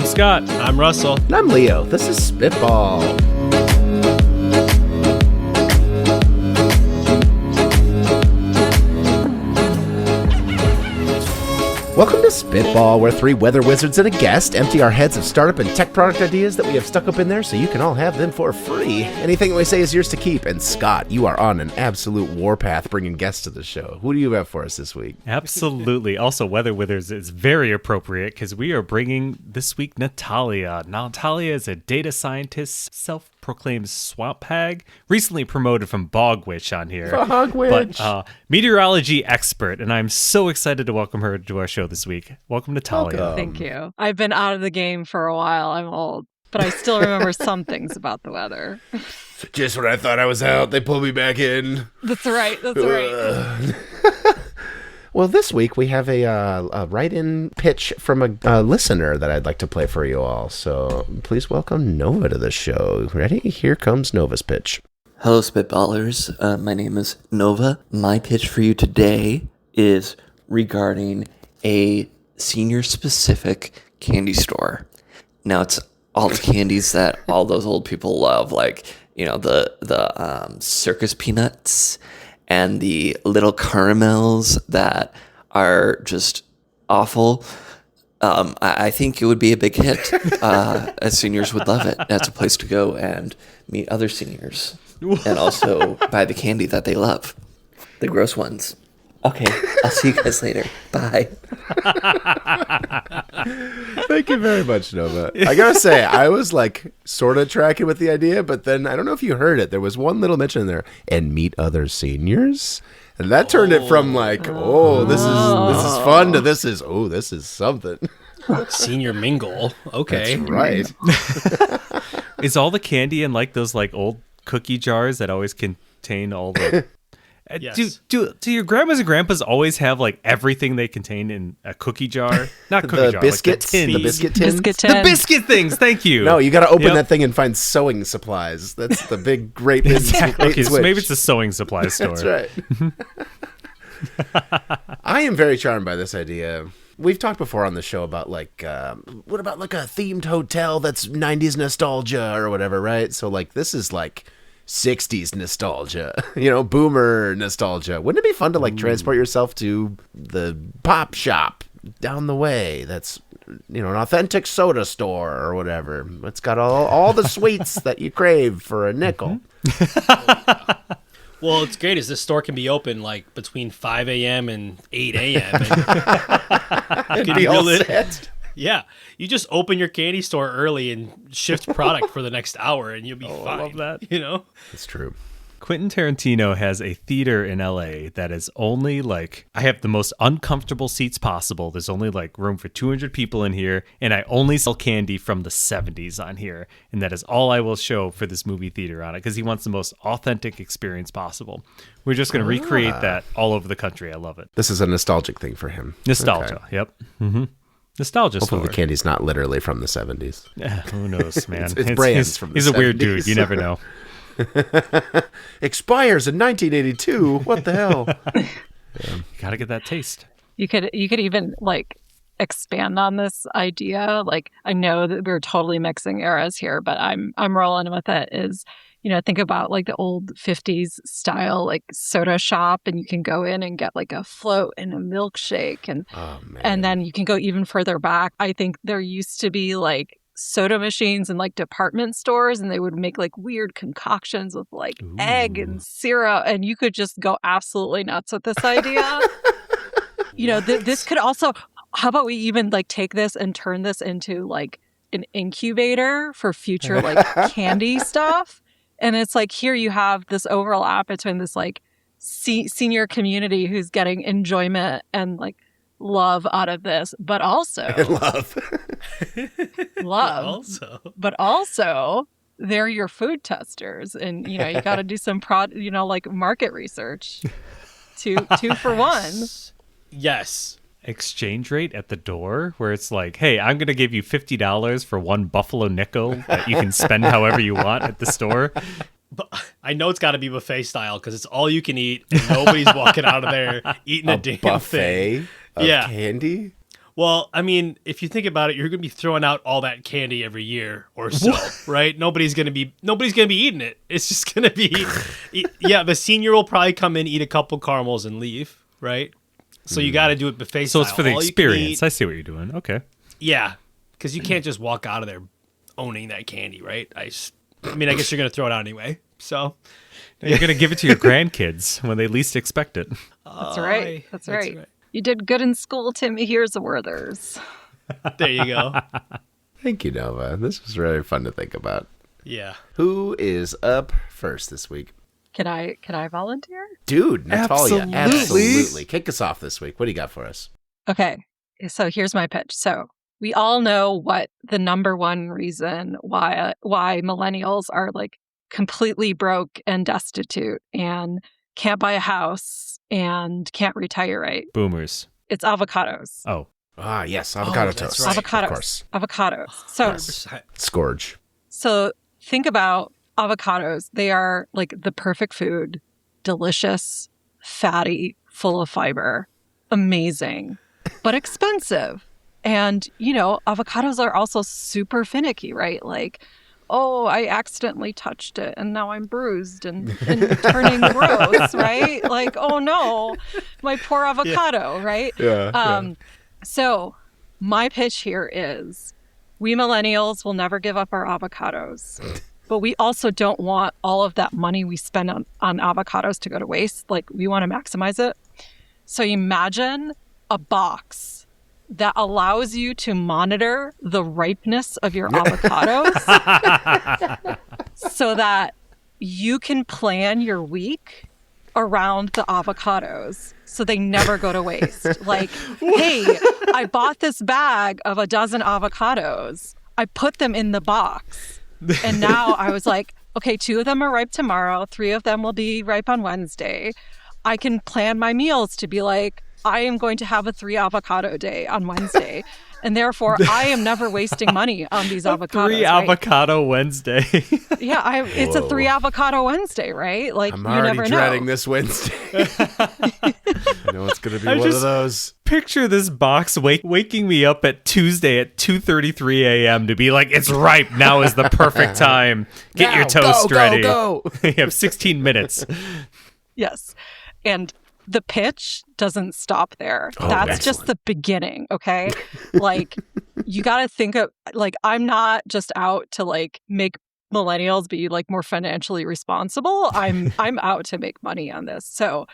I'm Scott. I'm Russell. And I'm Leo. This is Spitball. Welcome to Spitball, where three weather wizards and a guest empty our heads of startup and tech product ideas that we have stuck up in there so you can all have them for free. Anything that we say is yours to keep. And Scott, you are on an absolute warpath bringing guests to the show. Who do you have for us this week? Absolutely. Also, weather wizards is very appropriate because we are bringing this week Natalia. Natalia is a data scientist, self-proclaimed swamp hag, recently promoted from bog witch on here. Bog witch. But meteorology expert, and I'm so excited to welcome her to our show this week. Welcome, Natalia. Welcome. Thank you. I've been out of the game for a while. I'm old, but I still remember some things about the weather. Just when I thought I was out, they pulled me back in. That's right. That's right. Well, this week we have a write-in pitch from a listener that I'd like to play for you all. So please welcome Nova to the show. Ready? Here comes Nova's pitch. Hello, Spitballers. My name is Nova. My pitch for you today is regarding a senior-specific candy store. Now, it's all the candies that all those old people love, like, you know, the circus peanuts and the little caramels that are just awful. I think it would be a big hit. Seniors would love it. That's a place to go and meet other seniors and also buy the candy that they love, the gross ones. Okay, I'll see you guys later. Bye. Thank you very much, Nova. I gotta say, I was like sort of tracking with the idea, but then I don't know if you heard it. There was one little mention in there, and meet other seniors, and that turned it from like, this is fun to this is something. Senior mingle. Okay. That's right. Is all the candy in like those like old cookie jars that always contain all the... Yes. Do your grandmas and grandpas always have like everything they contain in a cookie jar? Not cookie jar, biscuits, like the biscuit tins. The biscuit things. Thank you. No, you got to open that thing and find sewing supplies. That's the big, great business. Okay, so maybe it's a sewing supply store. That's right. I am very charmed by this idea. We've talked before on the show about like, what about like a themed hotel that's 90s nostalgia or whatever, right? So like this is like 60s nostalgia, boomer nostalgia. Wouldn't it be fun to like transport yourself to the pop shop down the way that's, an authentic soda store or whatever? It's got all the sweets that you crave for a nickel. Well, what's great is this store can be open like between 5 a.m. and 8 a.m. It'd be all set. Yeah, you just open your candy store early and shift product for the next hour, and you'll be fine. I love that. It's true. Quentin Tarantino has a theater in LA that is only like, I have the most uncomfortable seats possible. There's only like room for 200 people in here, and I only sell candy from the 70s on here. And that is all I will show for this movie theater on it, because he wants the most authentic experience possible. We're just going to recreate that all over the country. I love it. This is a nostalgic thing for him. Nostalgia. Okay. Yep. Mm-hmm. Nostalgia Hopefully store. the candy's not literally from the 70s. Who knows, man? It's brands from the 70s. He's a weird dude. You never know. Expires in 1982. What the hell? You gotta get that taste. You could even like expand on this idea. Like, I know that we're totally mixing eras here, but I'm rolling with it. Is think about like the old 50s style like soda shop, and you can go in and get like a float and a milkshake, and then you can go even further back. I think there used to be like soda machines in like department stores, and they would make like weird concoctions with like egg and syrup, and you could just go absolutely nuts with this idea. This could also, how about we even like take this and turn this into like an incubator for future like candy stuff. And it's like, here you have this overlap between this like senior community who's getting enjoyment and like love out of this, but also love, but also they're your food testers, and you got to do some like market research. Two for one. Yes. Exchange rate at the door, where it's like, hey, I'm gonna give you $50 for one buffalo nickel that you can spend however you want at the store. But I know it's got to be buffet style because it's all you can eat, and nobody's walking out of there eating a damn buffet thing. Of candy. Well, I mean, if you think about it, you're going to be throwing out all that candy every year or so, right? Nobody's going to be eating it. It's just going to be, yeah. The senior will probably come in, eat a couple caramels, and leave, right? So you got to do it buffet So style. it's for the All you can experience. eat- I see what you're doing. Okay. Yeah, because you can't just walk out of there owning that candy, right? I mean, I guess you're going to throw it out anyway. So You're going to give it to your grandkids when they least expect it. That's right. That's right. You did good in school, Timmy. Here's the Werthers. There you go. Thank you, Nova. This was really fun to think about. Yeah. Who is up first this week? Can I volunteer? Dude, Natalia, Absolutely. absolutely. Kick us off this week. What do you got for us? Okay. So here's my pitch. So we all know what the number one reason why millennials are like completely broke and destitute and can't buy a house and can't retire right. Boomers. It's avocados. Oh. Ah, yes, avocado that's toast. right. Avocados. Of course. Avocados. So 100%. Scourge. So think about avocados. They are like the perfect food, delicious, fatty, full of fiber, amazing, but expensive. And, avocados are also super finicky, right? Like, oh, I accidentally touched it and now I'm bruised and turning gross, right? Like, oh no, my poor avocado, right? Yeah. So my pitch here is we millennials will never give up our avocados, but we also don't want all of that money we spend on avocados to go to waste. Like, we want to maximize it. So imagine a box that allows you to monitor the ripeness of your avocados so that you can plan your week around the avocados so they never go to waste. Like, hey, I bought this bag of a dozen avocados. I put them in the box. And now I was like, okay, 2 of them are ripe tomorrow. 3 of them will be ripe on Wednesday. I can plan my meals to be like, I am going to have a 3 avocado day on Wednesday. And therefore, I am never wasting money on these avocados. 3 avocado Wednesday. Yeah, it's a 3 avocado Wednesday, right? Like, I'm you already never dreading know. this Wednesday. I know it's going to be one of just- those. Picture this box waking me up at Tuesday at 2:33 a.m. to be like, it's ripe. Now is the perfect time. Get your Now, toast go, ready. Go. You have 16 minutes. Yes. And the pitch doesn't stop there. Oh, That's excellent. just the beginning, okay? Like, you got to think of, like, I'm not just out to, like, make millennials be, like, more financially responsible. I'm out to make money on this. So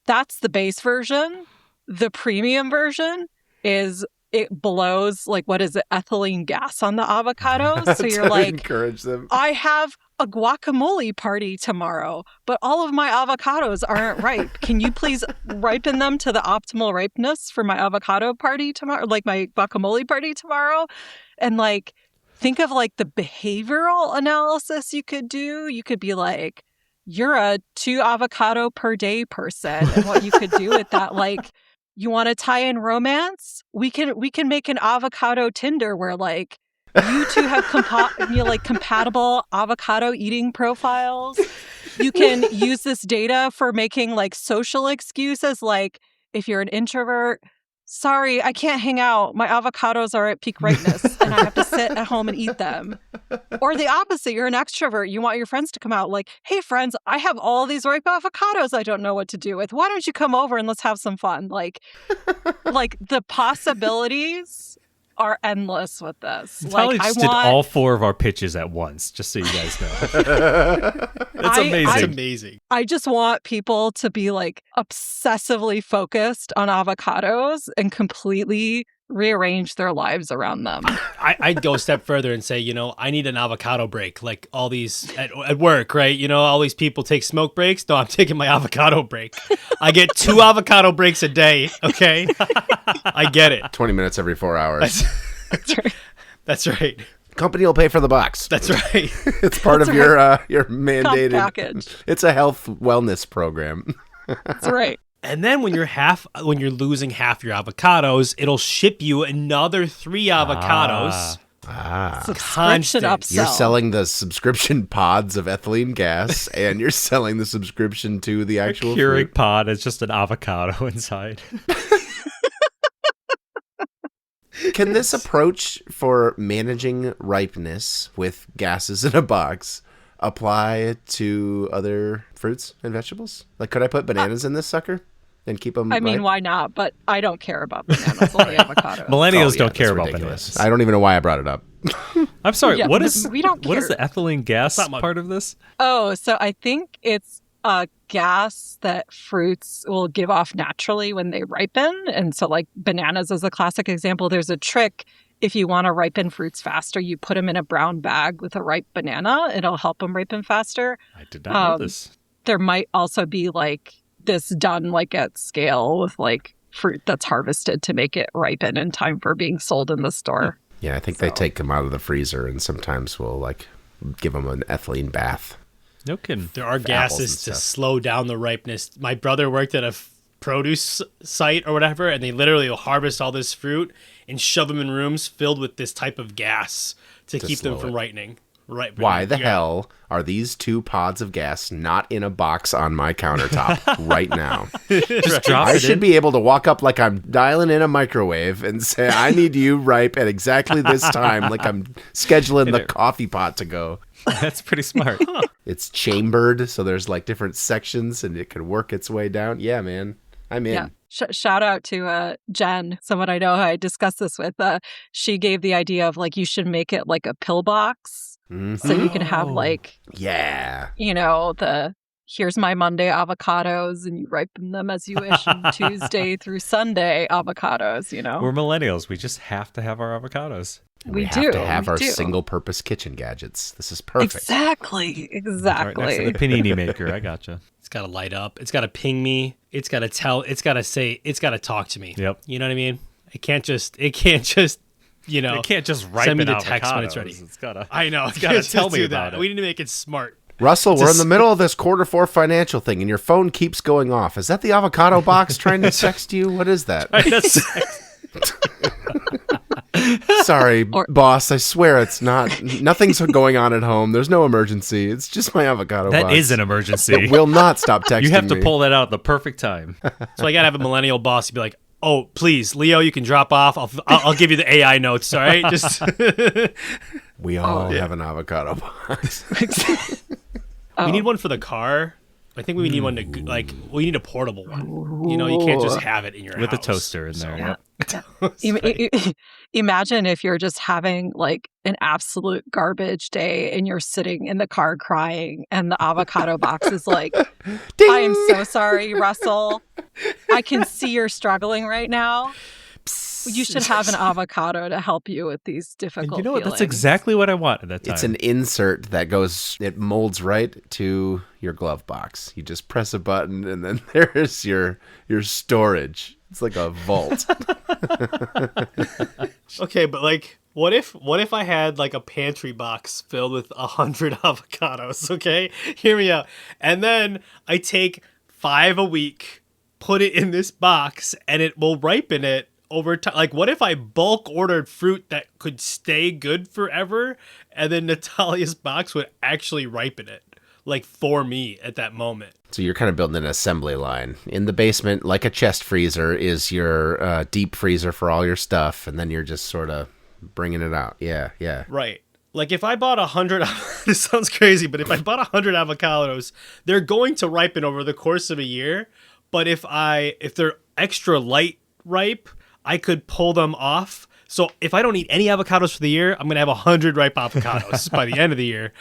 that's the base version. The premium version is it blows, like, what is it, ethylene gas on the avocados. So you're like, encourage them. I have a guacamole party tomorrow, but all of my avocados aren't ripe. Can you please ripen them to the optimal ripeness for my avocado party tomorrow, like my guacamole party tomorrow? And like, think of like the behavioral analysis you could do. You could be like, you're a 2 avocado per day person. And what you could do with that, like, you want to tie in romance? We can make an avocado Tinder where like you two have compatible avocado eating profiles. You can use this data for making like social excuses, like if you're an introvert, sorry, I can't hang out. My avocados are at peak ripeness and I have to sit at home and eat them. Or the opposite, you're an extrovert. You want your friends to come out like, hey, friends, I have all these ripe avocados I don't know what to do with. Why don't you come over and let's have some fun? Like the possibilities are endless with this. Natalia Like, just did all 4 of our pitches at once, just so you guys know. It's amazing. It's amazing. I just want people to be like obsessively focused on avocados and completely rearrange their lives around them. I'd go a step further and say, I need an avocado break. Like all these at work, right? All these people take smoke breaks. No, I'm taking my avocado break. I get 2 avocado breaks a day. Okay. I get it. 20 minutes every 4 hours. That's right. That's right. Company will pay for the box. That's right. It's part of your mandated Comp package. It's a health wellness program. That's right. And then when you're losing half your avocados, it'll ship you another 3 avocados. Subscription Constant. upsell. You're selling the subscription pods of ethylene gas, and you're selling the subscription to the actual Keurig fruit. pod is just an avocado inside. Can this approach for managing ripeness with gases in a box apply to other fruits and vegetables? Like, could I put bananas in this sucker and keep them I mean, ripe? why not? But I don't care about bananas, only avocados. Millennials Oh, yeah, don't care that's about ridiculous. bananas. I don't even know why I brought it up. I'm sorry. Yeah, What is we don't what is care. the ethylene gas That's not part of this? Oh, so I think it's a gas that fruits will give off naturally when they ripen. And so, like, bananas is a classic example. There's a trick. If you want to ripen fruits faster, you put them in a brown bag with a ripe banana. It'll help them ripen faster. I did not know Um, this. There might also be like this done like at scale with like fruit that's harvested to make it ripen in time for being sold in the store. Yeah, I think they take them out of the freezer, and sometimes we'll like give them an ethylene bath. No kidding. There are and gases to stuff. slow down the ripeness. My brother worked at a produce site or whatever, and they literally will harvest all this fruit and shove them in rooms filled with this type of gas to keep them slow from it. ripening. Right. Why the Yeah. hell are these 2 pods of gas not in a box on my countertop right now? Just drop I it should in. be able to walk up like I'm dialing in a microwave and say, I need you ripe at exactly this time, like I'm scheduling the coffee pot to go. That's pretty smart. It's chambered, so there's like different sections and it can work its way down. Yeah, man. I'm in. Yeah. Shout out to Jen, someone I know who I discussed this with. She gave the idea of like you should make it like a pill box. So you can have like, Yeah. you know, here's my Monday avocados and you ripen them as you wish. And Tuesday through Sunday avocados, you know. We're millennials. We just have to have our avocados. We have do. to have we our do. single-purpose kitchen gadgets. This is perfect. Exactly. Right next to the Exactly. panini maker. I gotcha. It's got to light up. It's got to ping me. It's got to tell. It's got to say. It's got to talk to me. Yep. You know what I mean? It can't just. You know. It can't just Send ripen me the text when it's avocados. ready. It's gotta. I know. It's gotta Just tell me do about that. it. We need to make it smart. Russell, we're in Just- the middle of this Q4 financial thing, and your phone keeps going off. Is that the avocado box trying to text you? What is that? Sorry, boss. I swear it's not. Nothing's going on at home. There's no emergency. It's just my avocado box. That is an emergency. It will not stop texting You have to me. pull that out at the perfect time. So I gotta have a millennial boss to be like, "Oh, please, Leo, you can drop off. I'll give you the AI notes. All right, just." We all have an avocado box. We need one for the car. I think we need one to like. We need a portable one. You know, you can't just have it in your With a house. toaster in there. Yep. Imagine if you're just having like an absolute garbage day and you're sitting in the car crying and the avocado box is like, Ding! I am so sorry, Russell. I can see you're struggling right now. You should have an avocado to help you with these difficult And you know what? That's feelings. exactly what I want at that time. It's an insert that goes. It molds right to your glove box. You just press a button, and then there's your storage. It's like a vault. Okay, but like, what if I had like a pantry box filled with 100 avocados? Okay, hear me out. And then I take 5 a week, put it in this box, and it will ripen it over time. Like, what if I bulk ordered fruit that could stay good forever, and then Natalia's box would actually ripen it, like for me at that moment? So you're kind of building an assembly line. In the basement, like a chest freezer, is your deep freezer for all your stuff, and then you're just sort of bringing it out. Yeah, yeah. Right. Like if I bought 100, this sounds crazy, but if I bought 100 avocados, they're going to ripen over the course of a year. But if they're extra light ripe, I could pull them off. So if I don't eat any avocados for the year, I'm going to have 100 ripe avocados by the end of the year.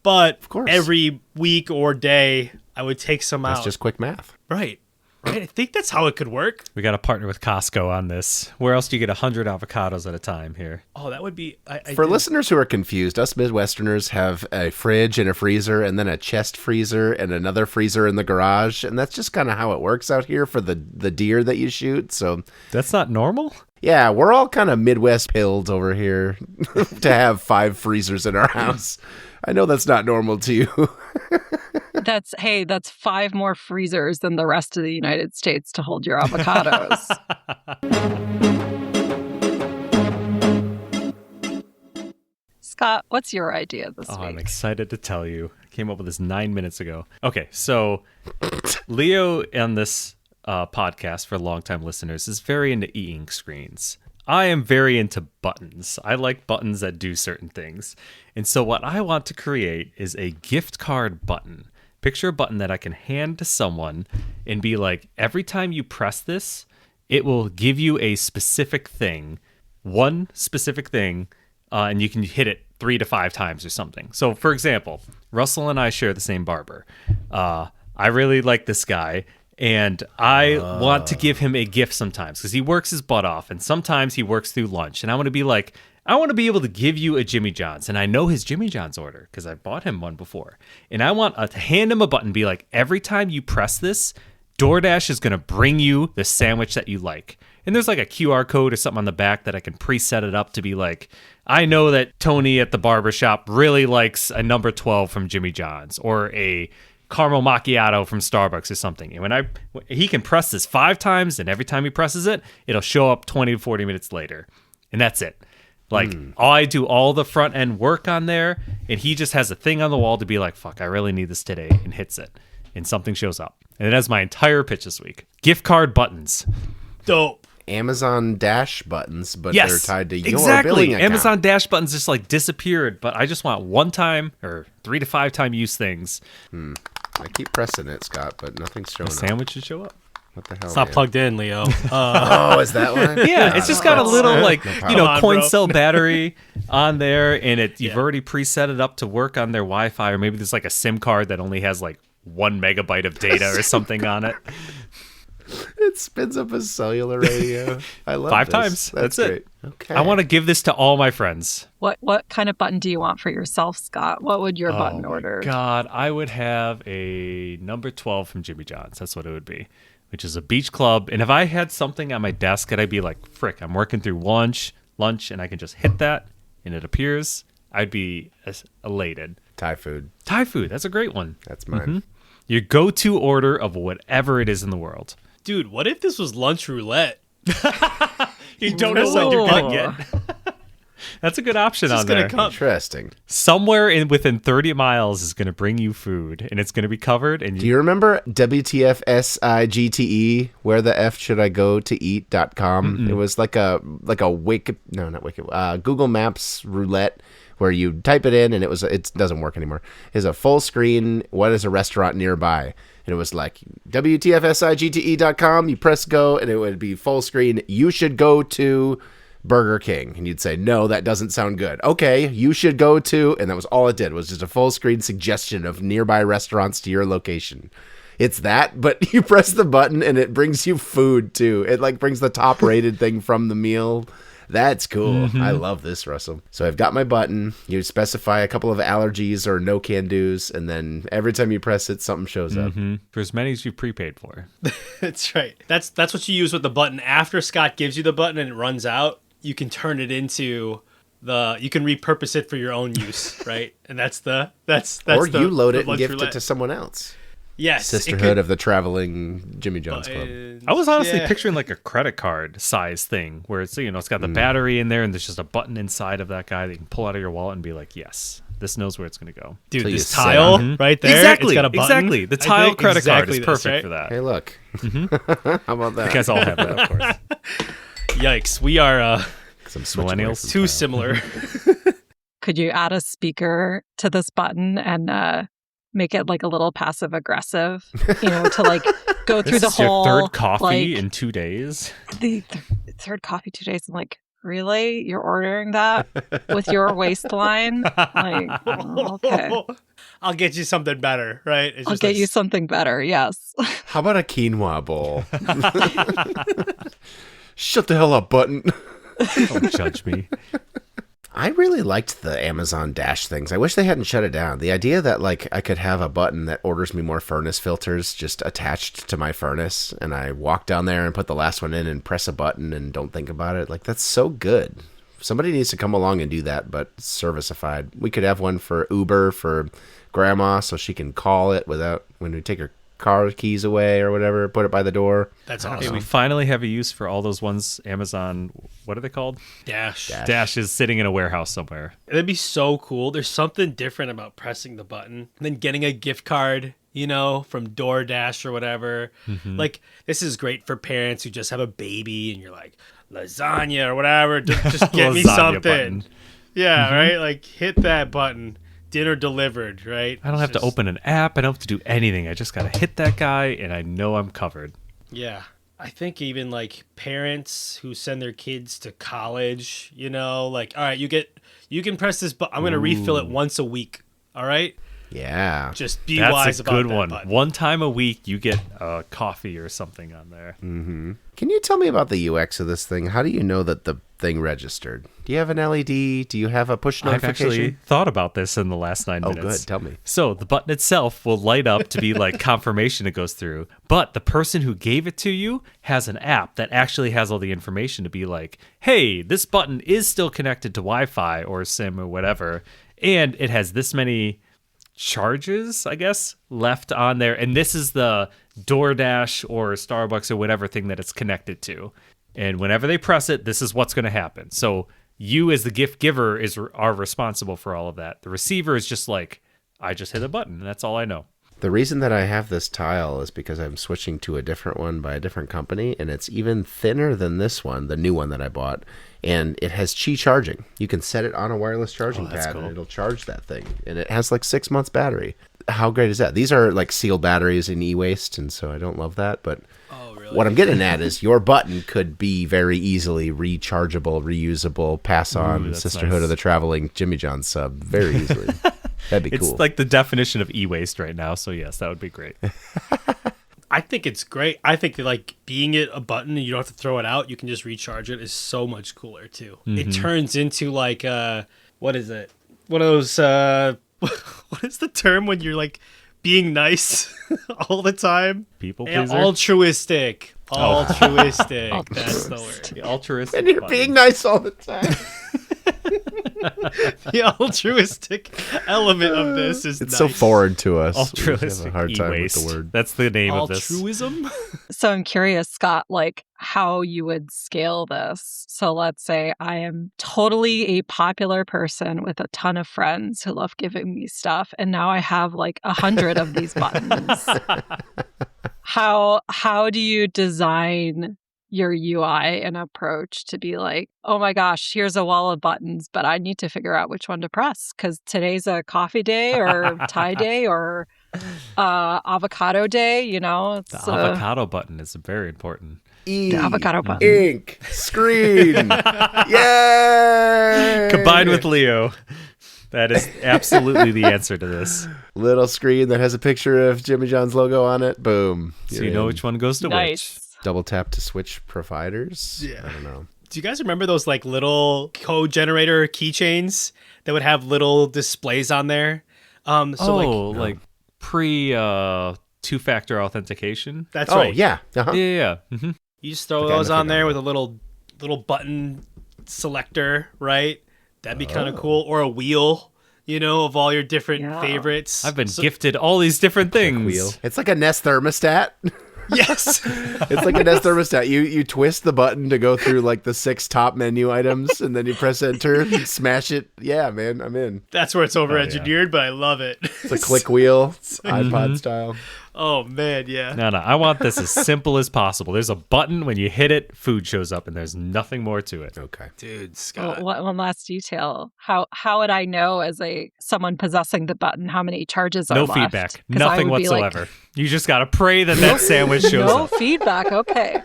But Of course. every week or day, I would take some That's out. just quick math. Right. I think that's how it could work. We got to partner with Costco on this. Where else do you get 100 avocados at a time here? Oh, that would be... For listeners who are confused, us Midwesterners have a fridge and a freezer and then a chest freezer and another freezer in the garage. And that's just kind of how it works out here for the deer that you shoot. So, That's not normal? yeah, we're all kind of Midwest pilled over here to have 5 freezers in our house. I know that's not normal to you. That's 5 more freezers than the rest of the United States to hold your avocados. Scott, what's your idea this Oh, I'm week? excited to tell you. I came up with this 9 minutes ago. Okay, so Leo on this podcast for longtime listeners is very into eating screens. I am very into buttons. I like buttons that do certain things. And so what I want to create is a gift card button. Picture a button that I can hand to someone and be like, every time you press this, it will give you a specific thing, one specific thing, and you can hit it 3 to 5 times or something. So, for example, Russell and I share the same barber. I really like this guy, and I want to give him a gift sometimes because he works his butt off, and sometimes he works through lunch. And I want to be like, I want to be able to give you a Jimmy John's, and I know his Jimmy John's order because I bought him one before. And I want to hand him a button, be like, every time you press this, DoorDash is going to bring you the sandwich that you like. And there's like a QR code or something on the back that I can preset it up to be like, I know that Tony at the barbershop really likes a number 12 from Jimmy John's or a caramel macchiato from Starbucks or something. And he can press this 5 times, and every time he presses it, it'll show up 20 to 40 minutes later. And that's it. Like, I do all the front end work on there, and he just has a thing on the wall to be like, fuck, I really need this today, and hits it. And something shows up. And that's my entire pitch this week. Gift card buttons. Dope. Amazon Dash buttons, but Yes, they're tied to your exactly. billing account. Amazon Dash buttons just like disappeared, but I just want 1 time or 3 to 5 time use things. I keep pressing it, Scott, but nothing's showing A up. sandwich should show up. What the hell? It's not man? plugged in, Leo. Oh, is that one? Yeah, it's just got a little like power. you know Come on, coin bro. cell battery on there, and you've Yeah. already preset it up to work on their Wi-Fi, or maybe there's like a SIM card that only has like 1 megabyte of data or something on it. It spins up a cellular radio. I love 5 this. times. That's it. great. Okay. I want to give this to all my friends. What kind of button do you want for yourself, Scott? What would your button Oh my order? God, I would have a number 12 from Jimmy John's. That's what it would be, which is a beach club. And if I had something on my desk that I'd be like, frick, I'm working through lunch, and I can just hit that and it appears, I'd be elated. Thai food. Thai food, that's a great one. That's mine. Your go-to order of whatever it is in the world. Dude, what if this was lunch roulette? You don't know what you're Ooh. gonna get. That's a good option It's on just gonna there. come. Interesting. Somewhere within 30 miles is gonna bring you food, and it's gonna be covered. And Do you remember WTFSIGTE? Where the F should I go to eat.com? It was like a Google Maps roulette where you type it in and it doesn't work anymore. It's a full screen. What is a restaurant nearby? And it was like WTFSIGTE.com. You press go and it would be full screen. You should go to Burger King. And you'd say, no, that doesn't sound good. Okay, you should go to, and that was all it did, was just a full screen suggestion of nearby restaurants to your location. It's that, but you press the button and it brings you food too. It like brings the top rated thing from the meal. That's cool. I love this, Russell. So I've got my button. You specify a couple of allergies or no can do's, and then every time you press it, something shows up. for as many as you prepaid for? That's right. That's what you use with the button. After Scott gives you the button and it runs out, you can turn it into you can repurpose it for your own use, right? And that's Or the, you load the it and lunch gift roulette. it to someone else. Yes, it Sisterhood could- of the Traveling Jimmy John's Club. I was honestly yeah. picturing like a credit card size thing where it's, you know, it's got the battery in there and there's just a button inside of that guy that you can pull out of your wallet and be like, yes, this knows where it's going to go. Dude, So you this set tile right there. Exactly, It's got a button. exactly. The I tile think credit card exactly is this, perfect right? for that. Hey, look. How about that? You guys all have that, of course. Yikes, we are Some switch away millennials. from too tile. similar. Could you add a speaker to this button and make it like a little passive aggressive, you know, to like go through This the is your whole third coffee like, in 2 days. the third coffee 2 days. I'm like, really? You're ordering that with your waistline? Like, oh, okay. I'll get you something better, right? It's I'll just get a you something better. Yes. How about a quinoa bowl? Shut the hell up, button. Don't judge me. I really liked the Amazon Dash things. I wish they hadn't shut it down. The idea that like I could have a button that orders me more furnace filters just attached to my furnace, and I walk down there and put the last one in and press a button and don't think about it. Like that's so good. Somebody needs to come along and do that, but servicified. We could have one for Uber for grandma so she can call it without when we take her car keys away or whatever, put it by the door. That's Hey, awesome. we finally have a use for all those ones Amazon what are they called? Dash. Dash is sitting in a warehouse somewhere. That'd be so cool. There's something different about pressing the button than getting a gift card, from DoorDash or whatever. Like, this is great for parents who just have a baby and you're like, lasagna or whatever. Just get me Lasagna something. button. Yeah, right? Like, hit that button. Dinner delivered, right? I don't have to open an app. I don't have to do anything. I just got to hit that guy and I know I'm covered. Yeah. I think even like parents who send their kids to college, like, all right, you can press this button. I'm going to refill it once a week. All right. Yeah. Just be That's wise a about good that one. button. One time a week, you get a coffee or something on there. Can you tell me about the UX of this thing? How do you know that the thing registered? Do you have an LED? Do you have a push I've notification? actually thought about this in the last 9 Oh, minutes. good. Tell me. So the button itself will light up to be like confirmation it goes through. But the person who gave it to you has an app that actually has all the information to be like, hey, this button is still connected to Wi-Fi or SIM or whatever. And it has this many charges, I guess, left on there. And this is the DoorDash or Starbucks or whatever thing that it's connected to. And whenever they press it, this is what's going to happen. So you as the gift giver are responsible for all of that. The receiver is just like, I just hit a button and that's all I know. The reason that I have this tile is because I'm switching to a different one by a different company, and it's even thinner than this one, the new one that I bought, and it has Qi charging. You can set it on a wireless charging that's pad, cool. and it'll charge that thing, and it has like 6 months battery. How great is that? These are like sealed batteries in e-waste, and so I don't love that, but what I'm getting at is your button could be very easily rechargeable, reusable, pass on, that's Sisterhood nice. of the Traveling Jimmy John sub very easily. That'd be It's cool. like the definition of e-waste right now. So yes, that would be great. I think it's great. I think that, like, being it a button and you don't have to throw it out, you can just recharge it is so much cooler too. It turns into like what is it? One of those what is the term when you're like being nice all the time? People Yeah, pleaser. altruistic. Altruistic. That's the word. The altruistic and you're button. being nice all the time. The altruistic element of this is It's nice. so foreign to us. We have Altruistic a hard time with e-waste. the word. That's the name of this. Altruism? So I'm curious, Scott, like how you would scale this. So let's say I am totally a popular person with a ton of friends who love giving me stuff, and now I have like 100 of these buttons. How do you design your UI and approach to be like, oh my gosh, here's a wall of buttons, but I need to figure out which one to press because today's a coffee day or tie day or avocado day, It's The avocado button is very important. E, the avocado button. ink, screen. Yay! Combined with Leo. That is absolutely the answer to this. little screen that has a picture of Jimmy John's logo on it. Boom. So You're you know in. which one goes to which. Nice. Double tap to switch providers. Yeah. I don't know. Do you guys remember those like little code generator keychains that would have little displays on there? Like pre two-factor authentication. That's Oh right. yeah. Uh-huh. Yeah. Mm-hmm. You just throw I kinda those on forgot there about with a little button selector, right? That'd be kind of cool. Or a wheel, of all your different Yeah. favorites. I've been gifted all these different things. Wheel. It's like a Nest thermostat. Yes. It's like a Nest thermostat. You twist the button to go through like the 6 top menu items, and then you press enter and smash it. Yeah, man, I'm in. That's where it's over-engineered, but I love it. It's a click wheel, iPod style. Oh, man, yeah. No, I want this as simple as possible. There's a button. When you hit it, food shows up, and there's nothing more to it. Okay. Dude, Oh, Scott. one last detail. How would I know as someone possessing the button how many charges are No left? feedback. 'Cause I Nothing would be like, whatsoever. You just got to pray that sandwich shows no up. feedback. Okay.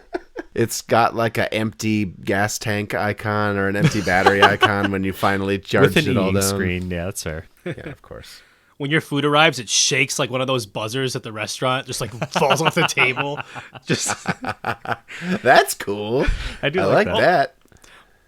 It's got like an empty gas tank icon or an empty battery icon when you finally charge With an it all e-ing down. screen. Yeah, that's fair. Yeah, of course. When your food arrives, it shakes like one of those buzzers at the restaurant, just like falls off the table. Just That's cool. I do I like like that. that.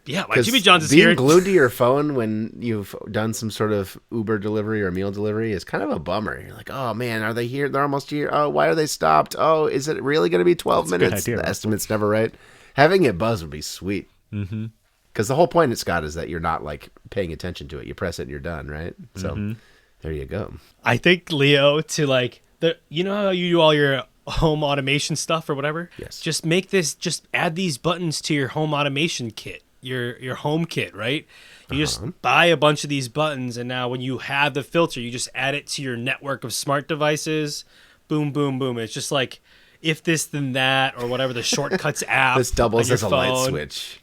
yeah, like 'Cause Jimmy John's is being here. glued to your phone when you've done some sort of Uber delivery or meal delivery is kind of a bummer. You're like, oh man, are they here? They're almost here. Oh, why are they stopped? Oh, is it really going to be 12 That's a good minutes? idea, The right? estimate's never right. Having it buzz would be sweet. Mm-hmm. Because the whole point of Scott is that you're not like paying attention to it. You press it and you're done, right? So there you go. I think, Leo, to like you know how you do all your home automation stuff or whatever? Yes. Just add these buttons to your home automation kit. your home kit, right? You just buy a bunch of these buttons, and now when you have the filter, you just add it to your network of smart devices. Boom, boom, boom. It's just like if this then that, or whatever the shortcuts app. This doubles on your as a light phone. switch.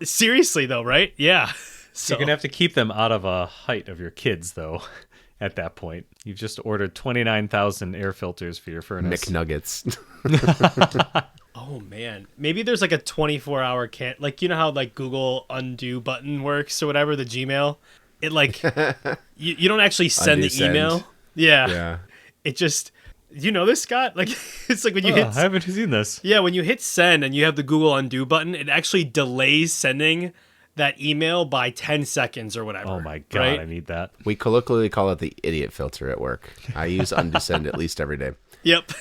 Seriously though, right? Yeah. So You're gonna have to keep them out of a height of your kids, though. At that point, you've just ordered 29,000 air filters for your furnace. McNuggets. oh man, maybe there's like a 24-hour like you know how like Google undo button works or whatever, the Gmail. It like you don't actually send Undo the send. email. Yeah. Yeah. It just you know this, Scott? Like it's like when you hit I haven't seen this. Yeah, when you hit send and you have the Google undo button, it actually delays sending that email by 10 seconds or whatever. Oh my god, right? I need that. We colloquially call it the idiot filter at work. I use undo send at least every day. Yep.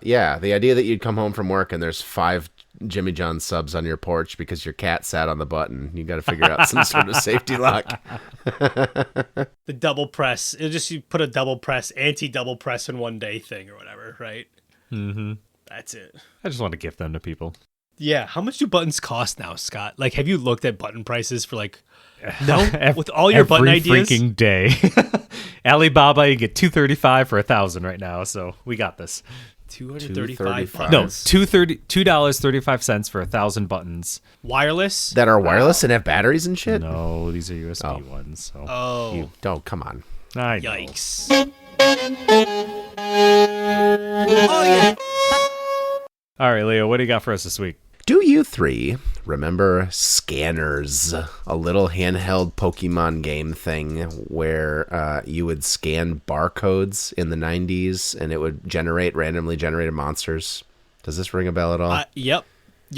Yeah, the idea that you'd come home from work and there's 5 Jimmy John subs on your porch because your cat sat on the button. You got to figure out some sort of safety lock. The double press. It'll just you put a double press, anti-double press in one day thing or whatever, right? Mm-hmm. That's it. I just want to gift them to people. Yeah. How much do buttons cost now, Scott? Like, have you looked at button prices for like... No? With all your button ideas? Every freaking day. Alibaba, you get $235 for 1,000 right now, so we got this. 235 $235. No, buttons. $2.35 for 1,000 buttons. Wireless? That are wireless and have batteries and shit? No, these are USB ones. So Oh. You don't, come on. I know. Yikes. All right, Leo, what do you got for us this week? Do you three remember Scanners, a little handheld Pokemon game thing where you would scan barcodes in the 90s and it would randomly generated monsters? Does this ring a bell at all? Yep.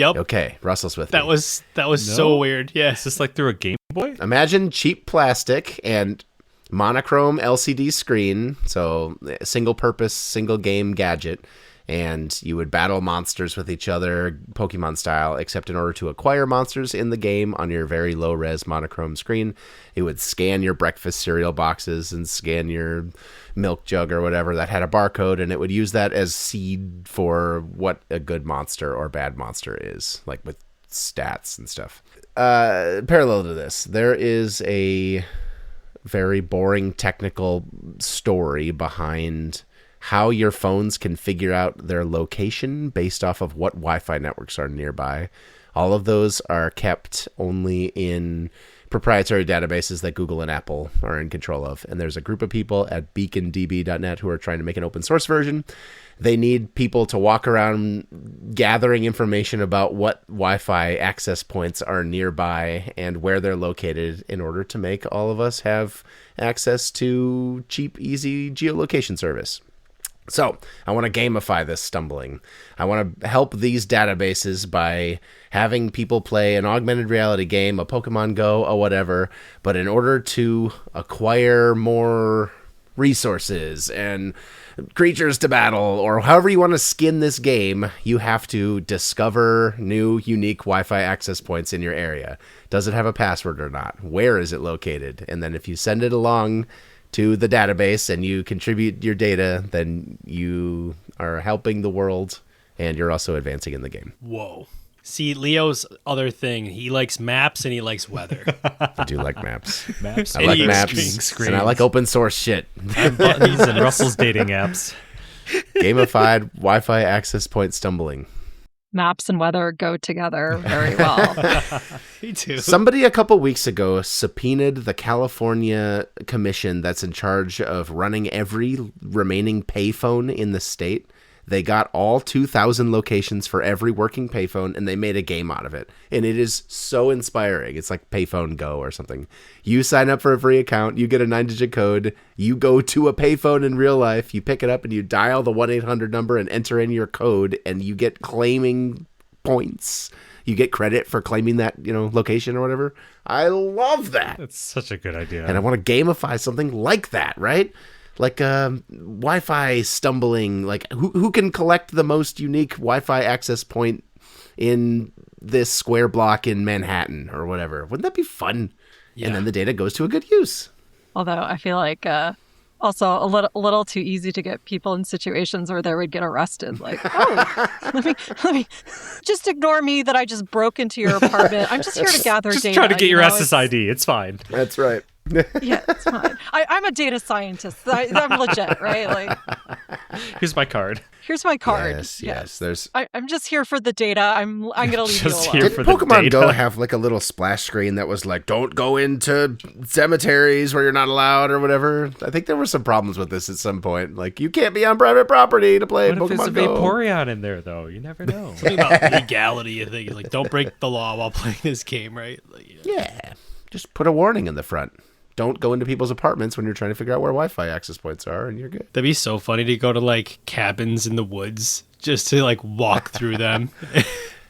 Okay, Russell's with me. That was so weird. Yeah. Is this like through a Game Boy? Imagine cheap plastic and monochrome LCD screen, so single purpose, single game gadget, and you would battle monsters with each other, Pokemon style, except in order to acquire monsters in the game on your very low res monochrome screen, it would scan your breakfast cereal boxes and scan your milk jug or whatever that had a barcode, and it would use that as seed for what a good monster or bad monster is, like with stats and stuff. Parallel to this, there is a very boring technical story behind how your phones can figure out their location based off of what Wi-Fi networks are nearby. All of those are kept only in proprietary databases that Google and Apple are in control of. And there's a group of people at beacondb.net who are trying to make an open source version. They need people to walk around gathering information about what Wi-Fi access points are nearby and where they're located in order to make all of us have access to cheap, easy geolocation service. So I want to gamify this stumbling. I want to help these databases by having people play an augmented reality game, a Pokemon Go, or whatever. But in order to acquire more resources and creatures to battle, or however you want to skin this game, you have to discover new, unique Wi-Fi access points in your area. Does it have a password or not? Where is it located? And then if you send it along to the database and you contribute your data, then you are helping the world and you're also advancing in the game. Whoa. See, Leo's other thing, he likes maps and he likes weather. I do like maps. Maps? I like Any maps extreme and I like open source shit. And buttons and Russell's dating apps. Gamified Wi-Fi access point stumbling. Maps and weather go together very well. Me too. Somebody a couple weeks ago subpoenaed the California commission that's in charge of running every remaining payphone in the state. They got all 2,000 locations for every working payphone, and they made a game out of it. And it is so inspiring. It's like Payphone Go or something. You sign up for a free account, you get a 9-digit code, you go to a payphone in real life, you pick it up, and you dial the 1-800 number and enter in your code, and you get claiming points. You get credit for claiming that, location or whatever. I love that. That's such a good idea. And I want to gamify something like that, right? Like Wi-Fi stumbling, like who can collect the most unique Wi-Fi access point in this square block in Manhattan or whatever. Wouldn't that be fun? Yeah. And then the data goes to a good use. Although I feel like Also, a little too easy to get people in situations where they would get arrested. Like, oh, let me just ignore me that I just broke into your apartment. I'm just here to gather Just data. try to get your it's- SSID. It's fine. That's right. Yeah, it's fine. I'm a data scientist. I'm legit, right? Like, Here's my card. here's my card. Yes. There's. I'm just here for the data. I'm gonna leave Just you here alone. Did for the Pokemon Go data. have like a little splash screen that was like, "Don't go into cemeteries where you're not allowed" or whatever? I think there were some problems with this at some point. Like, you can't be on private property to play What if there's a Pokemon Go. Vaporeon in there, though? You never know. Something about legality, I think. Like, don't break the law while playing this game, right? Like, Yeah, just put a warning in the front. Don't go into people's apartments when you're trying to figure out where Wi-Fi access points are, and you're good. that'd be so funny to go to like cabins in the woods just to like walk through them.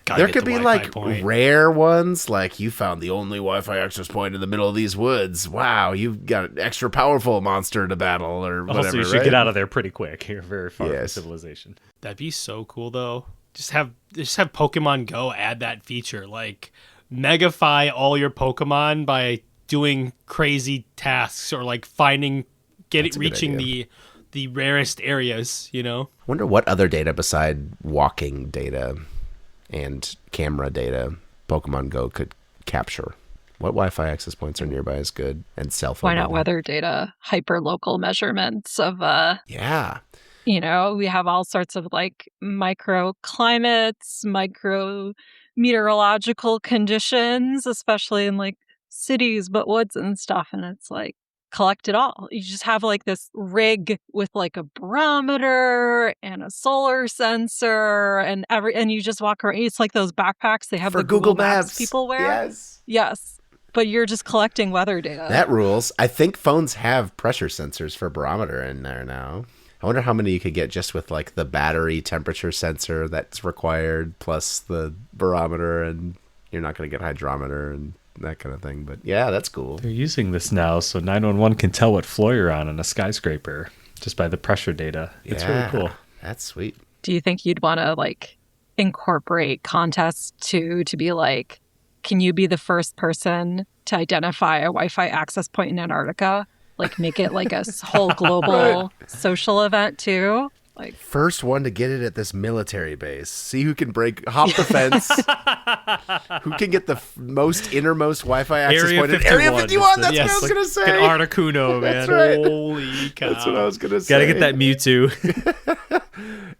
Gotta There get could the be Wi-Fi like point. rare ones, like you found the only Wi-Fi access point in the middle of these woods. Wow, you've got an extra powerful monster to battle, or whatever. Also, you should right? get out of there pretty quick. You're very far from Yes. civilization. That'd be so cool though. Just have Pokemon Go add that feature, like megafy all your Pokemon by doing crazy tasks or like That's a good reaching idea. the rarest areas, you know? I wonder what other data beside walking data and camera data Pokemon Go could capture. What Wi-Fi access points are nearby is good, and cell phone Why not data. weather data, hyper local measurements of Yeah, we have all sorts of like microclimates, micro meteorological conditions, especially in like cities, but woods and stuff. And it's like, collect it all. You just have like this rig with like a barometer and a solar sensor and you just walk around. It's like those backpacks they have for the Google Maps people wear. Yes, Yes. But you're just collecting weather data. that rules. I think phones have pressure sensors for barometer in there now. I wonder how many you could get just with like the battery temperature sensor that's required, plus the barometer, and you're not going to get hydrometer and that kind of thing. But yeah, that's cool. They're using this now, so 911 can tell what floor you're on a skyscraper just by the pressure data. It's really Yeah, cool. That's sweet. Do you think you'd want to like incorporate contests to be like, can you be the first person to identify a Wi-Fi access point in Antarctica? Like make it like a whole global social event too? Like First one to get it at this military base. See who can hop the fence. Who can get the most innermost Wi-Fi access Area point in 51. Area 51. That's Yes, what I was like going to say. An Articuno, man. That's right. Holy cow. That's what I was going to say. Gotta get that Mewtwo.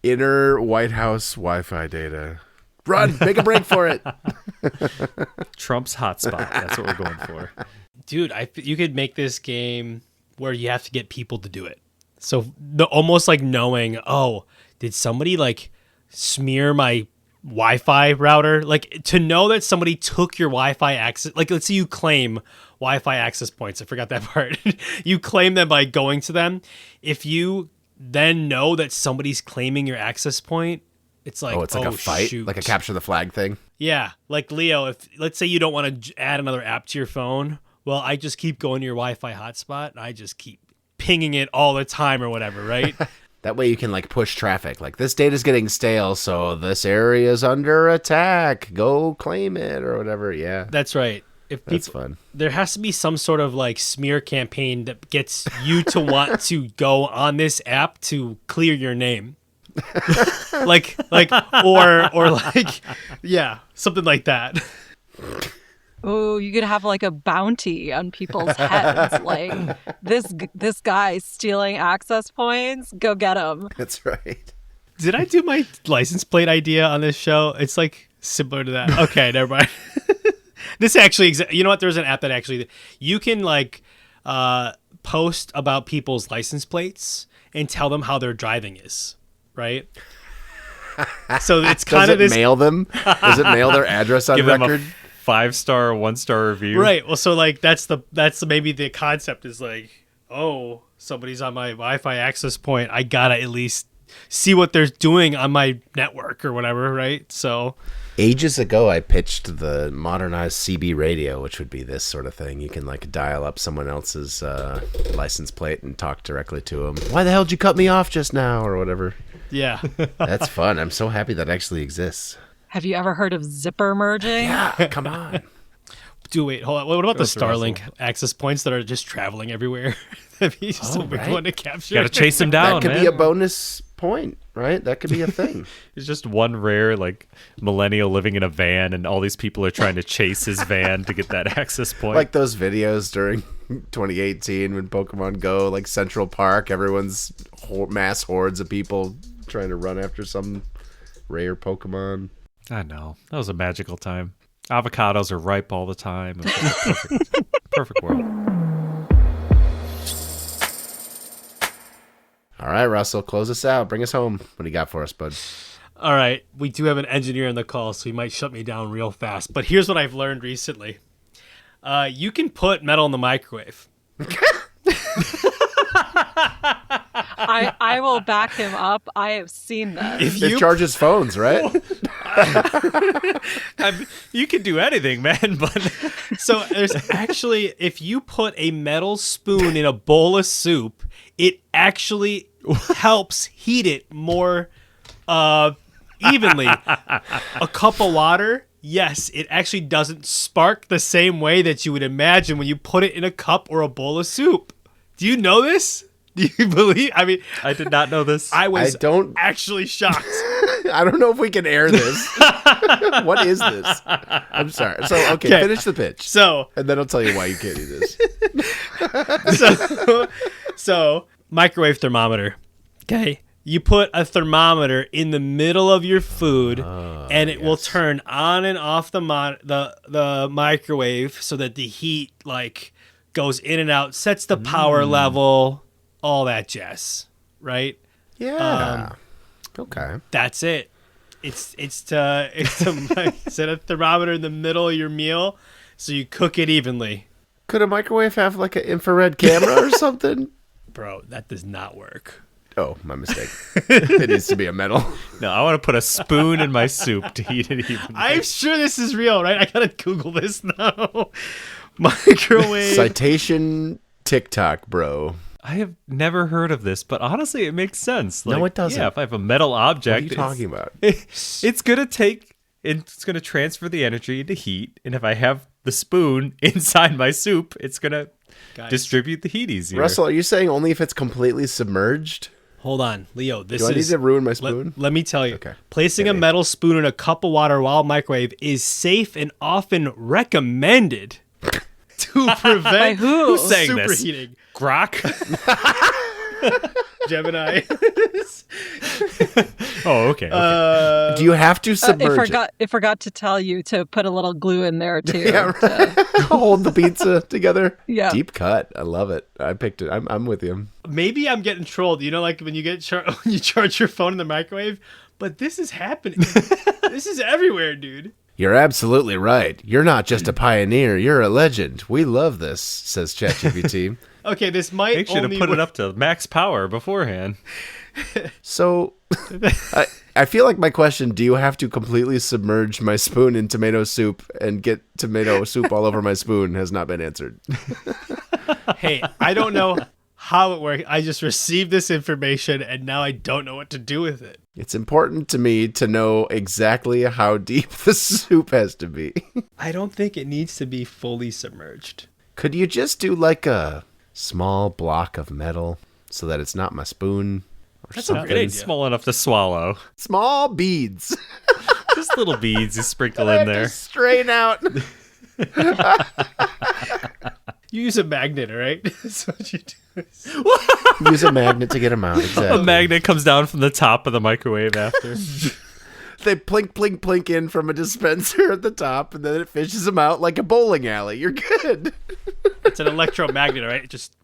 Inner White House Wi-Fi data. Run, make a break for it. Trump's hotspot. That's what we're going for. Dude, you could make this game where you have to get people to do it. So almost like knowing, oh, did somebody like smear my Wi-Fi router? Like to know that somebody took your Wi-Fi access. Like let's say you claim Wi-Fi access points. I forgot that part. You claim them by going to them. If you then know that somebody's claiming your access point, it's like, It's like a fight, shoot. like a capture the flag thing. Yeah, like Leo, if let's say you don't want to add another app to your phone, well, I just keep going to your Wi-Fi hotspot and I just keep pinging it all the time or whatever, right? That way you can like push traffic. Like this data's getting stale, so this area is under attack. Go claim it or whatever. Yeah, That's right. If that's people, fun. there has to be some sort of like smear campaign that gets you to want to go on this app to clear your name. like or like yeah, something like that. oh, you could have like a bounty on people's heads. Like this guy stealing access points, go get him. That's right. Did I do my license plate idea on this show? It's like similar to that. Okay, never mind. This actually, you know what? There's an app that actually you can like post about people's license plates and tell them how their driving is, right? So it's kind Does of it this, mail them? Does it mail their address on Give them record? a 5-star or 1-star review. right? Well, so like that's maybe the concept is like, oh, somebody's on my Wi-Fi access point. I gotta at least see what they're doing on my network or whatever, right? So. Ages ago, I pitched the modernized CB radio, which would be this sort of thing. You can like dial up someone else's license plate and talk directly to them. Why the hell did you cut me off just now, or whatever? Yeah. That's fun. I'm so happy that actually exists. Have you ever heard of zipper merging? Yeah, come on. Wait, hold on. What about the Those are Starlink access points that are just traveling everywhere? That'd be so big right. one to capture. You gotta chase him That down, could man. be a bonus point, right? That could be a thing. It's just one rare like millennial living in a van, and all these people are trying to chase his van to get that access point. Like those videos during 2018 when Pokemon Go, like Central Park, everyone's mass hordes of people trying to run after some rare Pokemon. I know, that was a magical time. Avocados are ripe all the time. It was just a perfect world. All right, Russell, close us out. Bring us home. What do you got for us, bud? All right, we do have an engineer on the call, so he might shut me down real fast. But here's what I've learned recently. You can put metal in the microwave. I will back him up. I have seen that. If It you charges phones, right? You can do anything, man. But So there's actually, if you put a metal spoon in a bowl of soup, it actually helps heat it more evenly. A cup of water, yes, it actually doesn't spark the same way that you would imagine when you put it in a cup or a bowl of soup. Do you know this? Do you believe? I mean, I did not know this. I was I don't- actually shocked. I don't know if we can air this. What is this? I'm sorry. So, okay, finish the pitch. So, And then I'll tell you why you can't do this. so microwave thermometer. Okay. You put a thermometer in the middle of your food, and it will turn on and off the microwave so that the heat like goes in and out, sets the power level, all that jazz. Right? Yeah. Okay. That's it. It's to set a thermometer in the middle of your meal so you cook it evenly. Could a microwave have like an infrared camera or something? Bro, that does not work. Oh, my mistake. It needs to be a metal. No, I want to put a spoon in my soup to heat it evenly. I'm sure this is real, right? I gotta Google this now. Microwave. Citation TikTok, bro. I have never heard of this, but honestly, it makes sense. No, it doesn't. Yeah, if I have a metal object, What are you talking about? it's gonna transfer the energy into heat, and if I have the spoon inside my soup, it's gonna distribute the heat easier. Russell, are you saying only if it's completely submerged? Hold on, Leo. This Do I need is. to ruin my spoon? Let me tell you. Okay. Placing Hit a me. metal spoon in a cup of water while microwave is safe and often recommended to By prevent who? Who's saying this? superheating. Grok? Gemini. Oh, okay. Do you have to It submerge forgot to tell you to put a little glue in there too. Yeah, right. Hold the pizza together? Yeah. Deep cut. I love it. I picked it. I'm with you. Maybe I'm getting trolled. You know, like when you get when you charge your phone in the microwave. But this is happening. This is everywhere, dude. You're absolutely right. You're not just a pioneer. You're a legend. We love this, says ChatGPT. Okay, this might Make sure to only put it work- up to max power beforehand. So, I feel like my question, do you have to completely submerge my spoon in tomato soup and get tomato soup all over my spoon, has not been answered. Hey, I don't know how it works. I just received this information and now I don't know what to do with it. It's important to me to know exactly how deep the soup has to be. I don't think it needs to be fully submerged. Could you just do like a small block of metal so that it's not my spoon or That's a something? great idea. Small enough to swallow. Small beads. Just little beads you sprinkle I in have to there. strain out. You use a magnet, all right? That's what you do. Use a magnet to get them out. Exactly. A magnet comes down from the top of the microwave after. They plink, plink, plink in from a dispenser at the top, and then it fishes them out like a bowling alley. You're good. It's an electromagnet, all right? It just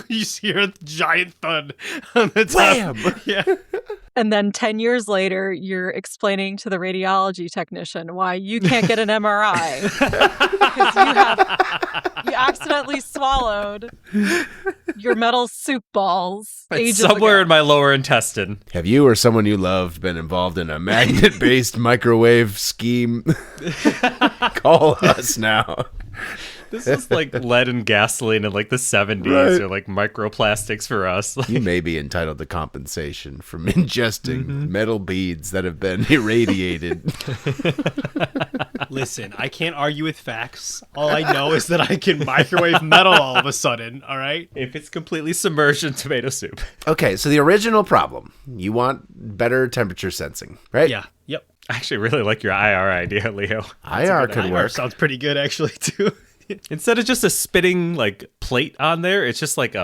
you just hear a giant thud on the top. Wham! Yeah. And then 10 years later, you're explaining to the radiology technician why you can't get an MRI because you accidentally swallowed your metal soup balls It's ages somewhere ago. in my lower intestine. Have you or someone you loved been involved in a magnet-based microwave scheme? Call us now. This is like lead and gasoline in like the 70s Right. or like microplastics for us. You may be entitled to compensation from ingesting metal beads that have been irradiated. Listen, I can't argue with facts. All I know is that I can microwave metal all of a sudden, all right? If it's completely submerged in tomato soup. Okay, so the original problem, you want better temperature sensing, right? Yeah, yep. I actually really like your IR idea, Leo. IR could IR work. sounds pretty good, actually, too. Instead of just a spinning like plate on there, it's just like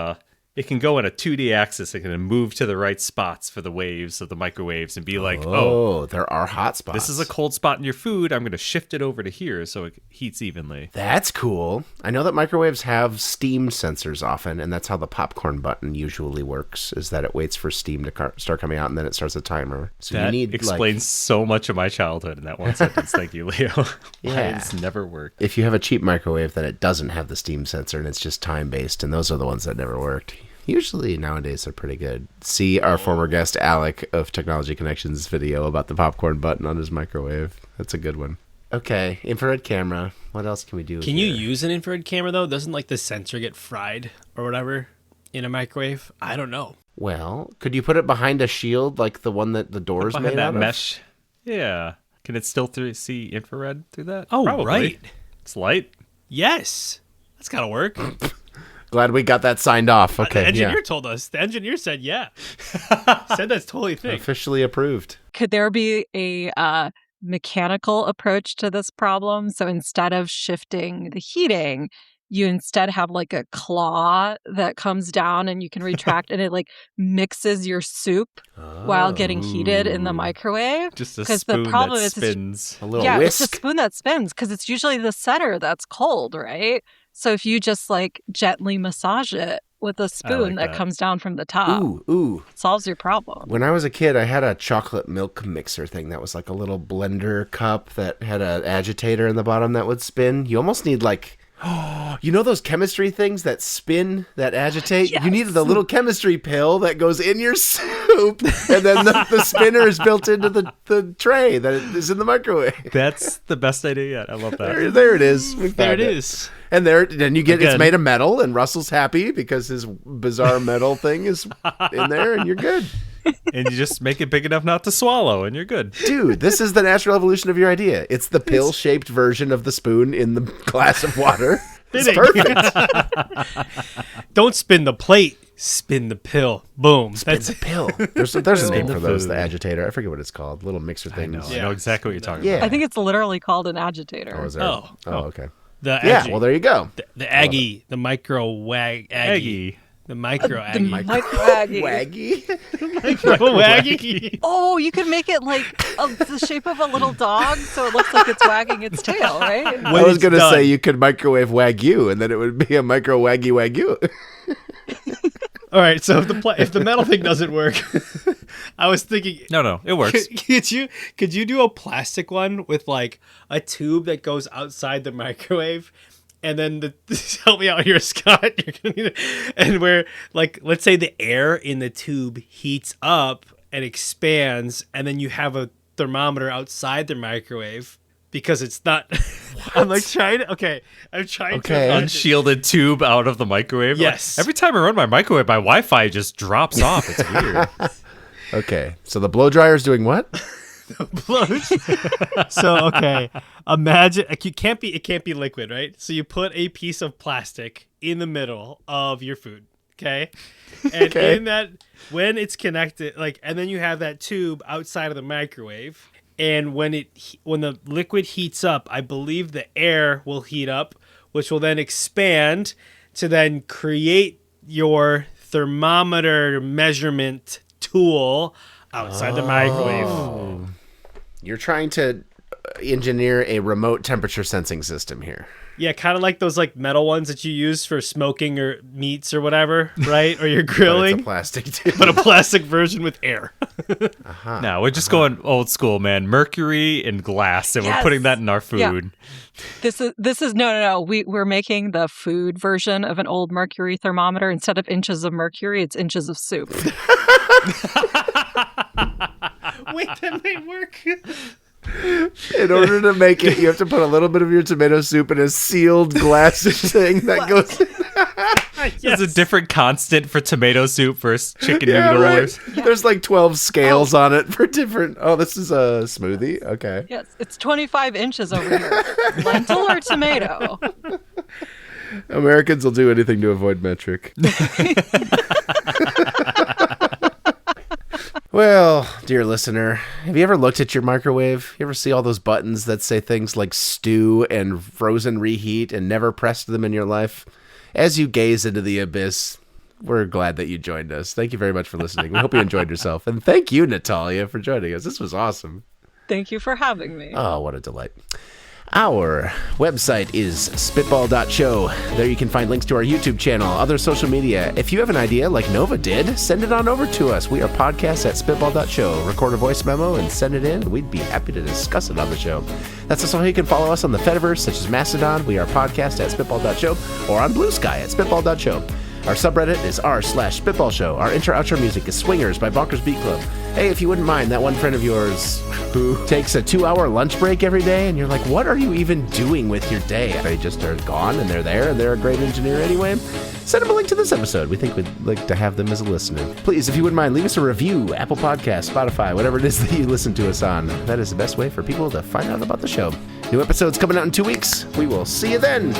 it can go in a 2D axis. It can move to the right spots for the waves of the microwaves and be like, oh, There are hot spots. this is a cold spot in your food. I'm going to shift it over to here so it heats evenly. That's cool. I know that microwaves have steam sensors often, and that's how the popcorn button usually works, is that it waits for steam to start coming out, and then it starts a timer. So That you need, explains so much of my childhood in that one sentence. Thank you, Leo. Why Yeah. it's never worked. if you have a cheap microwave, then it doesn't have the steam sensor, and it's just time-based, and those are the ones that never worked. Usually, nowadays, they're pretty good. See our former guest, Alec, of Technology Connections video about the popcorn button on his microwave. That's a good one. Okay, infrared camera. What else can we do Can you here? use an infrared camera, though? Doesn't, like, the sensor get fried or whatever in a microwave? I don't know. Well, could you put it behind a shield, like the one that the door's Behind made that out of? mesh. Yeah. Can it still see infrared through that? Oh, Probably. right. It's light. Yes. That's got to work. Glad we got that signed off. Okay, The engineer yeah. told us. The engineer said, yeah. Said that's totally a thing. Officially approved. Could there be a mechanical approach to this problem? So instead of shifting the heating, you instead have like a claw that comes down and you can retract and it like mixes your soup while getting heated in the microwave. Just a 'Cause the spoon problem that is it's- spins. A little Yeah, it's whisk. a spoon that spins because it's usually the center that's cold, right? So if you just like gently massage it with a spoon that that. comes down from the top, Ooh. it solves your problem. When I was a kid, I had a chocolate milk mixer thing that was like a little blender cup that had an agitator in the bottom that would spin. You almost need like, you know those chemistry things that spin, that agitate? You needed the little chemistry pill that goes in your soup, and then the spinner is built into the tray that is in the microwave. That's the best idea yet. I love that. There it is. We There found it is. And then you get, it's Again. made of metal, and Russell's happy because his bizarre metal thing is in there, and you're good. And you just make it big enough not to swallow, and you're good. Dude, this is the natural evolution of your idea. It's the pill-shaped version of the spoon in the glass of water. It's perfect. Don't spin the plate. Spin the pill. Boom. That's a pill. There's a name for those, the agitator. I forget what it's called. Little mixer things. I know exactly what you're talking Yeah. about. I think it's literally called an agitator. Oh, is there? Oh. Okay. The Yeah, Aggie. well, there you go. The Aggie. The micro wag Aggie. Aggie. The micro The Aggie. micro-aggie. Waggy? Micro Aggie. Oh, you could make it like the shape of a little dog, so it looks like it's wagging its tail, right? I was it's going to done. say you could microwave Wagyu, and then it would be a micro Wagyu. All right, so if the metal thing doesn't work, I was thinking, No, it works. could you do a plastic one with like a tube that goes outside the microwave, and then help me out here, Scott. You're gonna need and where like let's say the air in the tube heats up and expands, and then you have a thermometer outside the microwave because it's not. I'm like trying to. Okay, I'm trying Okay. to. Unshielded tube out of the microwave. Yes. Like, every time I run my microwave, my Wi-Fi just drops off. It's weird. Okay, so the blow dryer is doing what? So okay, imagine it can't be liquid, right? So you put a piece of plastic in the middle of your food, okay? And Okay. in that, when it's connected, like, and then you have that tube outside of the microwave, and when the liquid heats up, I believe the air will heat up, which will then expand to then create your thermometer measurement tool outside the microwave. You're trying to engineer a remote temperature sensing system here. Yeah, kind of like those like metal ones that you use for smoking or meats or whatever, right? Or you're But it's grilling, a plastic tube. but a plastic version with air. No, we're just going old school, man. Mercury and glass, and we're Yes. putting that in our food. Yeah. This is no. We're making the food version of an old mercury thermometer. Instead of inches of mercury, it's inches of soup. Wait, that might work. In order to make it, you have to put a little bit of your tomato soup in a sealed glass thing that goes in. There's a different constant for tomato soup versus chicken Yeah, noodle. right. There's like 12 scales on it for different. Oh, this is a smoothie? Okay. Yes, it's 25 inches over here. Lentil or tomato? Americans will do anything to avoid metric. Well, dear listener, have you ever looked at your microwave? You ever see all those buttons that say things like stew and frozen reheat and never pressed them in your life? As you gaze into the abyss, we're glad that you joined us. Thank you very much for listening. We hope you enjoyed yourself. And thank you, Natalia, for joining us. This was awesome. Thank you for having me. Oh, what a delight. Our website is spitball.show. There you can find links to our YouTube channel, other social media. If you have an idea like Nova did, send it on over to us. We are podcasts at spitball.show. Record a voice memo and send it in. We'd be happy to discuss it on the show. That's also how you can follow us on the Fediverse, such as Mastodon. We are podcast at spitball.show or on Blue Sky at spitball.show. Our subreddit is r/spitball show. Our intro-outro music is Swingers by Bonkers Beat Club. Hey, if you wouldn't mind, that one friend of yours who takes a 2-hour lunch break every day, and you're like, what are you even doing with your day? They just are gone, and they're there, and they're a great engineer anyway. Send them a link to this episode. We think we'd like to have them as a listener. Please, if you wouldn't mind, leave us a review, Apple Podcasts, Spotify, whatever it is that you listen to us on. That is the best way for people to find out about the show. New episodes coming out in 2 weeks. We will see you then.